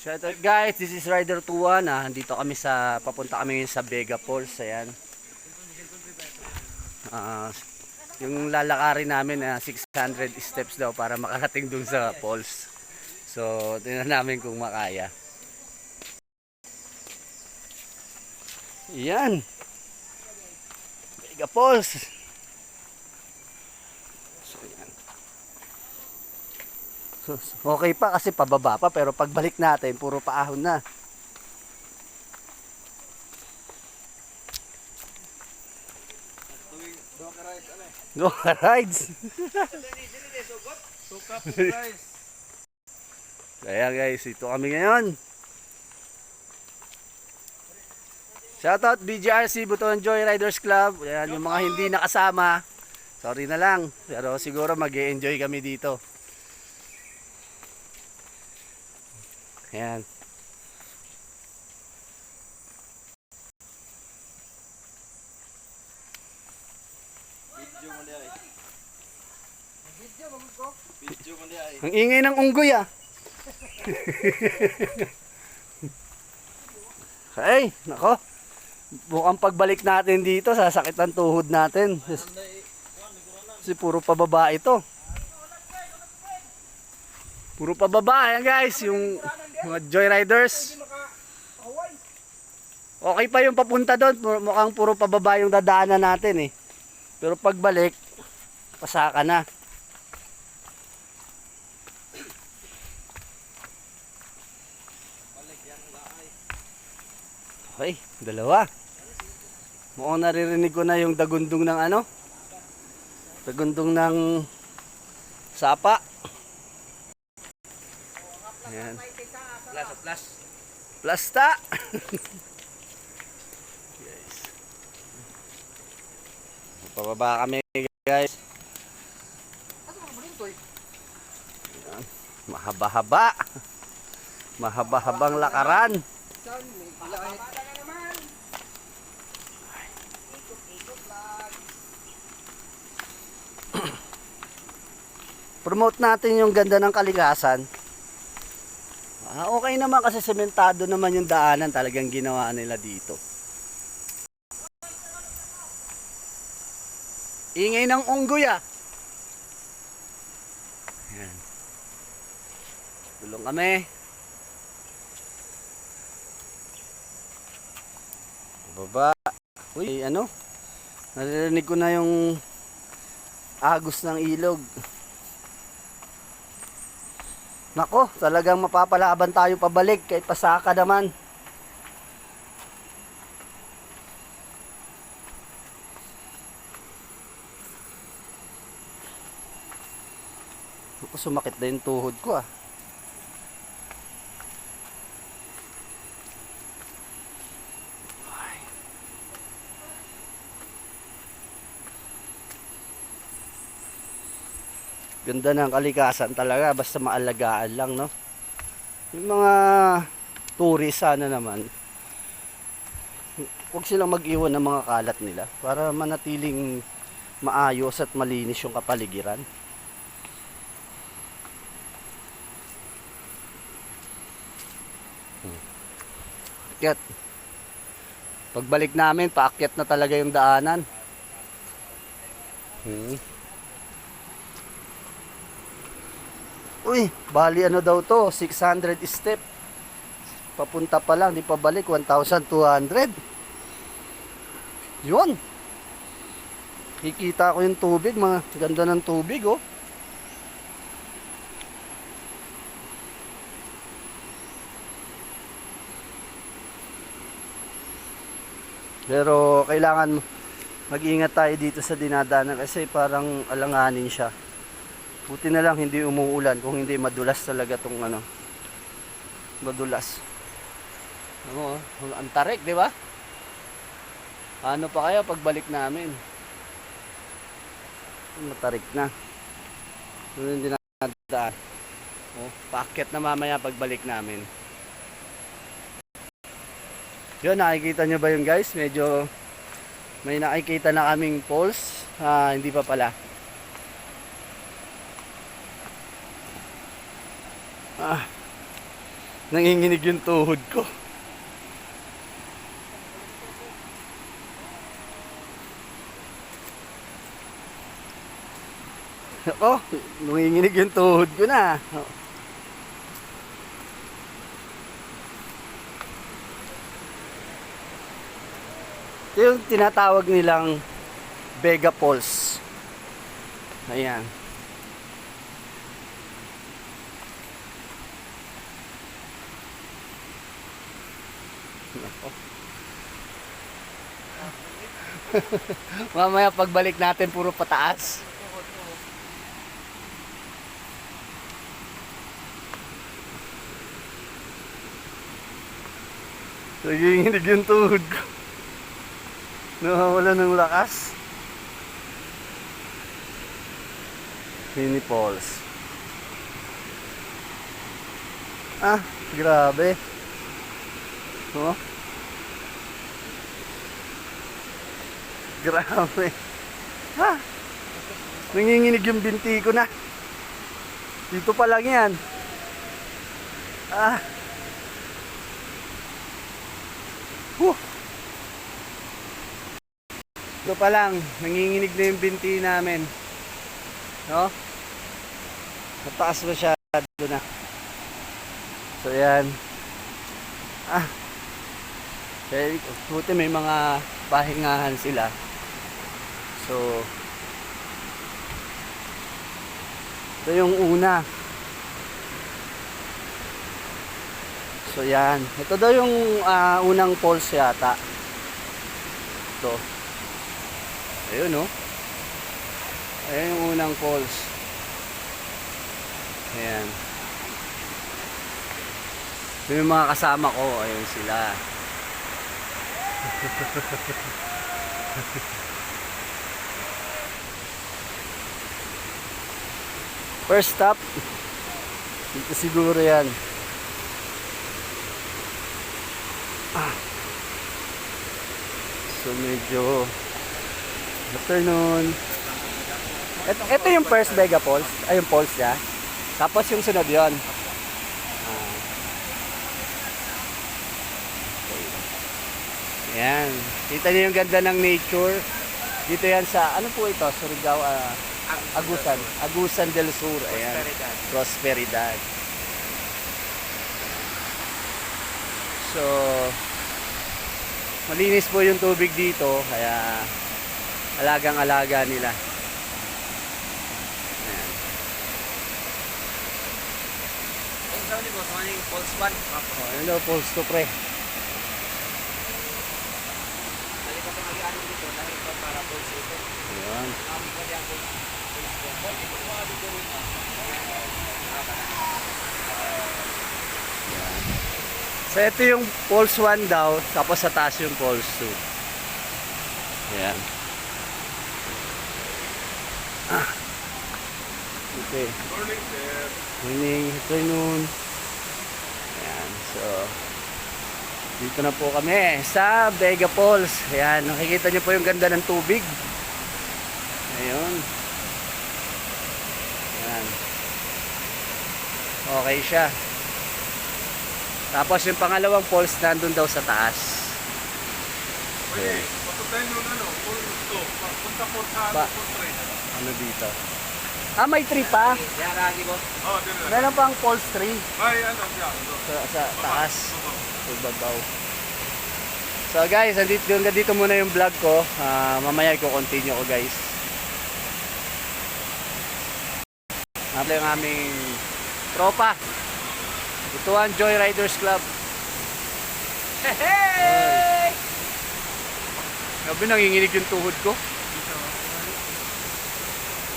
Shoutout guys, this is Rider 21. Dito kami papunta kami sa Vega Falls. Ayan. Yung lalakarin namin 600 steps daw para makarating dun sa falls. So, tingnan namin kung makaya. Ayan. Vega Falls. Okay pa kasi pababa pa, pero pagbalik natin puro paahon na. Go rides. Kaya guys, ito kami ngayon. Shoutout BGRC Butuan Joy Riders Club. Ayan, yung mga hindi nakasama, sorry na lang, pero siguro mag-e-enjoy kami dito. Ayan. Ang ingay ng unggoy Ay, nako. Mukhang pagbalik natin dito, sasakit ang tuhod natin. Kasi puro pababa ito. Puro pababa. Ayan guys, yung mga joyriders. Okay pa yung papunta doon. Mukhang puro pababa yung dadaanan natin Pero pagbalik, pasaka na. Okay, dalawa. Mukhang naririnig ko na yung dagundong ng dagundong ng sapa. Ayan. Plasta. Guys. Pababa kami guys. Ayan. Mahaba-haba. Mahaba-habang lakaran. Promote natin yung ganda ng kalikasan. Okay naman kasi sementado naman yung daanan, talagang ginawa nila dito. Ingay ng unggoy Ayan. Tulong kami. Baba. Uy, naririnig ko na yung agos ng ilog. Nako, talagang mapapalaban tayo pabalik kahit pasaka naman. Ako, sumakit na yung tuhod ko Ganda ng kalikasan talaga, basta maalagaan lang, no? Yung mga tourist sana naman, huwag silang mag-iwan ng mga kalat nila para manatiling maayos at malinis yung kapaligiran. Akyat. Pagbalik namin, paakyat na talaga yung daanan. Uy, bali daw to, 600 step. Papunta pa lang, di pa balik, 1,200. Yun. Kikita ko yung tubig, mga ganda ng tubig Pero kailangan mag-ingat tayo dito sa dinadanan kasi parang alanganin siya. Buti na lang hindi umuulan, kung hindi madulas talaga tong madulas. Ang tarik, di ba? Ano pa kaya pagbalik namin? Matarik na. Hindi na daan. Paakyat na mamaya pagbalik namin. Yun, nakikita nyo ba yun guys? Medyo may nakikita na kaming falls. Hindi pa pala. Nanginginig yung tuhod ko. Ako, nanginginig yung tuhod ko na. Ito yung tinatawag nilang Vega Falls. Ayan. Mamaya pagbalik natin puro pataas. Naginginig yung tuhod ko. Nawawala ng lakas. Mini Falls. Ah, grabe. Oh. Grabe. Ha? Nanginginig yung binti ko na. Dito pa lang yan. Ah. Ito pa lang, nanginginig na yung binti namin. No? Mataas masyado na. So yan. Ah. Kaya, buti may mga pahingahan sila. So, ito yung una. So yan. Ito daw yung unang falls yata. Ito. Ayun, no? Ayun yung unang falls. Ayan. Yung mga kasama ko, ayun sila. First stop. Dito siguro yan. So medyo afternoon. Ito yung first Vega Falls. Ay, yung falls niya. Tapos yung sunod yun. Ayan. Kita niyo yung ganda ng nature. Dito yan sa, ano po ito? Surigao, Agusan. Agusan del Sur. Ayan. Prosperidad. So, malinis po yung tubig dito. Kaya, alagang-alaga nila. Ayan. Ang daw ni boss, ano yung Falls 1? Oh, yun daw, falls to pre. Para Falls ito. Ayan. So ito yung Falls 1 daw, tapos sa taas yung Falls 2. Ayan. Okay. Morning, sir. Morning, afternoon. Ayan, so dito na po kami sa Vega Falls. Ayan, nakikita nyo po yung ganda ng tubig. Ayun. Ayan. Okay siya. Tapos yung pangalawang falls nandun daw sa taas. Pwede, patutain nyo na, no? Falls 2. Punta po sa Falls 3. Ano dito? Ah, may 3 pa. Yan, lagi boss. Oh, dito na. Meron pang falls 3 May ano siya. sa taas. Sa babaw. So guys, hanggang dito muna yung vlog ko. Mamaya i-continue ko guys. Ito yung aming tropa. Butuan Joyriders Club. Hey! Sabi nanginginig yung tuhod ko.